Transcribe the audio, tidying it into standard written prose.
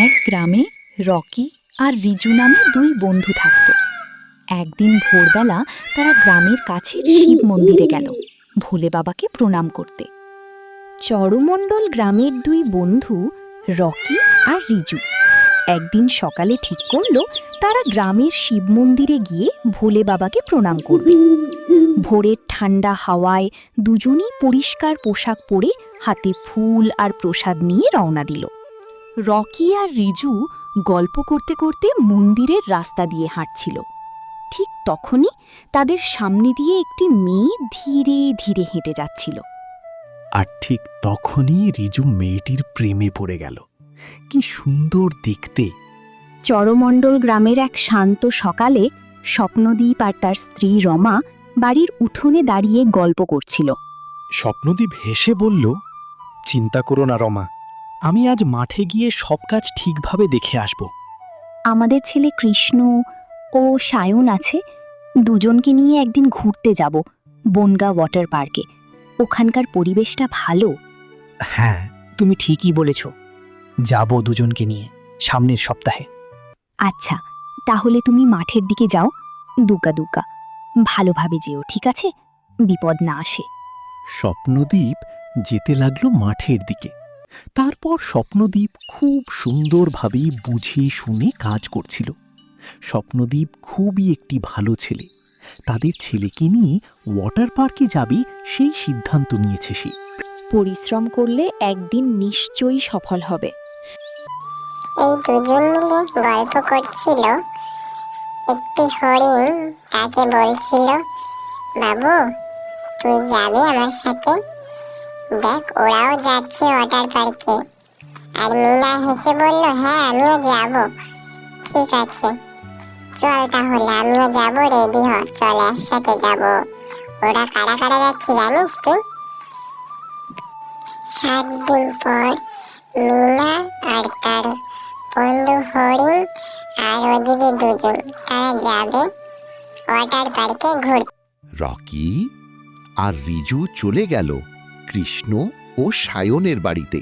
এক গ্রামে রকি আর রিজু নামে দুই বন্ধু থাকত। একদিন ভোরবেলা তারা গ্রামের কাছের শিব মন্দিরে গেল ভোলে বাবাকে প্রণাম করতে। চরমণ্ডল গ্রামের দুই বন্ধু রকি আর রিজু একদিন সকালে ঠিক করল তারা গ্রামের শিব মন্দিরে গিয়ে ভোলে বাবাকে প্রণাম করবে। ভোরের ঠান্ডা হাওয়ায় দুজনই পরিষ্কার পোশাক পরে হাতে ফুল আর প্রসাদ নিয়ে রওনা দিল। রকি আর রিজু গল্প করতে করতে মন্দিরের রাস্তা দিয়ে হাঁটছিল। ঠিক তখনই তাদের সামনে দিয়ে একটি মেয়ে ধীরে ধীরে হেঁটে যাচ্ছিল। আর ঠিক তখনই রিজু মেয়েটির প্রেমে পড়ে গেল। কি সুন্দর দেখতে! চরমণ্ডল গ্রামের এক শান্ত সকালে স্বপ্নদীপ আর তার স্ত্রী রমা বাড়ির উঠোনে দাঁড়িয়ে গল্প করছিল। স্বপ্নদীপ হেসে বলল, চিন্তা করো না রমা, আমি আজ মাঠে গিয়ে সব কাজ ঠিকভাবে দেখে আসব। আমাদের ছেলে কৃষ্ণ ও সায়ন আছে, দুজনকে নিয়ে একদিন ঘুরতে যাব বনগা ওয়াটার পার্কে। ওখানকার পরিবেশটা ভালো। হ্যাঁ, তুমি ঠিকই বলেছ, যাব দুজনকে নিয়ে সামনের সপ্তাহে। আচ্ছা, তাহলে তুমি মাঠের দিকে যাও, দুকা দুকা ভালোভাবে যেও, ঠিক আছে? বিপদ না আসে। স্বপ্নদীপ যেতে লাগলো মাঠের দিকে। তারপর স্বপ্নদীপ খুব সুন্দরভাবে বুঝে শুনে কাজ করছিল। স্বপ্নদীপ খুবই একটি ভালো ছেলে। তাদের ছেলেকে নিয়ে ওয়াটার পার্কে যাবে সেই সিদ্ধান্ত নিয়েছে সে। পরিশ্রম করলে একদিন নিশ্চয়ই সফল হবে। এই দুজন মিলে গল্প করছিল। একটি হরিণ তাকে বলছিল, বাবু তুই যাবি আমার সাথে? দেখ ওরাও যাচ্ছে ওয়াটার পার্কে। আর মিনা হেসে বলল, হ্যাঁ আমিও যাব। ঠিক আছে চল তাহলে, আমিও যাব, রেডি হ, চল একসাথে যাব। ওরা কারা কারা যাচ্ছে জানিস তুই? 7 দিন পর মিনা আর তার বন্ধু হরিণ আর ওদিকে দুজন, তারা যাবে ওয়াটার পার্কে ঘুরতে। রকি আর রিজু চলে গেল কৃষ্ণ ও সায়নের বাড়িতে।